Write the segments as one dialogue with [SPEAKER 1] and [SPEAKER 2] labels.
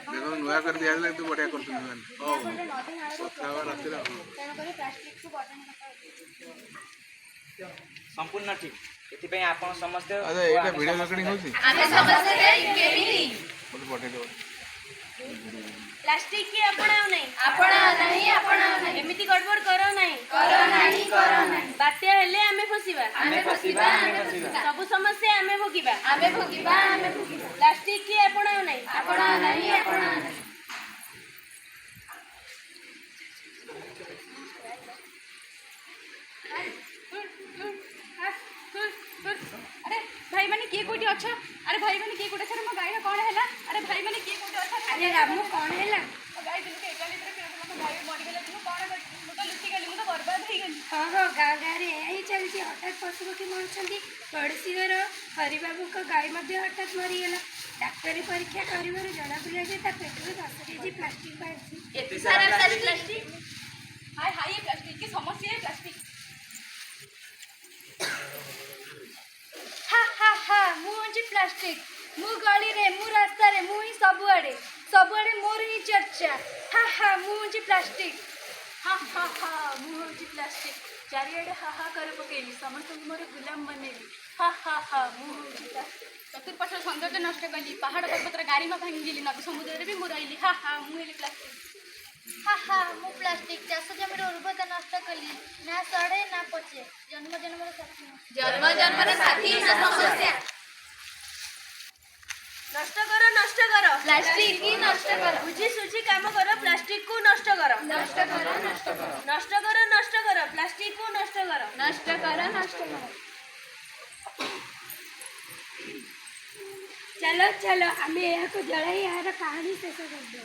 [SPEAKER 1] देखो नुआ कर दिया तो बढ़िया कर
[SPEAKER 2] संपूर्ण ठीक एथि आपण समस्त
[SPEAKER 1] अच्छा एटा वीडियो रिकॉर्डिंग होची
[SPEAKER 3] आमे समस्त केमिति
[SPEAKER 1] बोल पठे दो
[SPEAKER 3] प्लास्टिक की अपनाओ नहीं एमिति गड़बड़ करो नहीं बात्या हेले आमे फसिबा सब समस्या आमे भोगिबा प्लास्टिक की अपनाओ नहीं अरे भाई माने के कोठी अच्छा अरे भाई माने के कोठी अच्छा म गाय कोन हैला अरे भाई माने के कोठी अच्छा अरे रामू कोन हैला गाय दिन के एकाली रे के भाई मरि गेला तू कोन मोटा लुटी गेली मु तो बर्बाद हो गेली हां गाँ गाँ रे यही चलती हठात पशुपक्षी मरछंती पड़ोसी घर हरि बाबू को गाय मध्ये हठात मरि गेला डाक्टरी परीक्षा करिवार जना पड़ा जे ता पेटरे 10 केजी प्लास्टिक बाहरसी एते सारा प्लास्टिक हाय हाय ये प्लास्टिक की समस्या है प्लास्टिक हा हा हा मु हूँ प्लास्टिक मु गली रे मु रास्ता रे मु ही सबुआड़े मोर ही चर्चा हा हा मु हूँ प्लास्टिक हा हा हा मु हूँ प्लास्टिक चारिआडे हा हा कर पकेली समस्त मोर गुलाम बनेली हा हा हा मु हूँ चतुर्पाश सौंदर्य नष्ट कली पहाड़ पर्वतर गाड़ी में भांगिली नदी समुद्र भी मु रही हा हा मु प्लास्टिक हा हा मु प्लास्टिक चाष जमीर उर्वरता नष्ट कली ना सड़े ना पचे जन्म जन्म साथी ना समस्या नष्ट करो प्लास्टिक की नष्ट करो बुझी सुझी काम करो प्लास्टिक को नष्ट करो प्लास्टिक को नष्ट करो चलो आमे यहाँ को जलाई यार कहानी शेष कर दो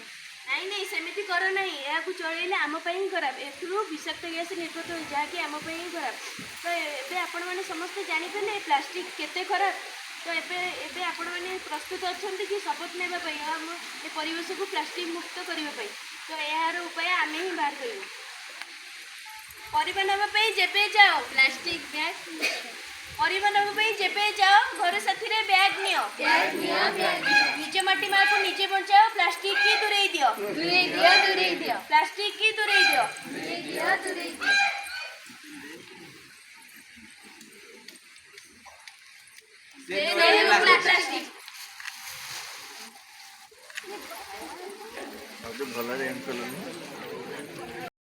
[SPEAKER 3] नहीं सेमिति कर नहीं या चलैले आम खराब एथरू विषाक्त गैस निर्गत हो जहाँकि आम खराब तो ये आपण मैंने समस्ते जानीपारे प्लास्टिक केते खराब तो एबे आपण मैंने प्रस्तुत अच्छा कि शपथ नापी आम ए परिवेश को प्लास्टिक मुक्त करने तो यार उपाय आम ही बाहर कर परिवा नापी जेबे जाओ प्लास्टिक बैग परिवा नापी जेबे जाओ घर साथी रे बैग नियो निजे माटी माँ को निजे बचाओ प्लास्टिक की दूरे दियो प्लास्टिक की दूरे दियो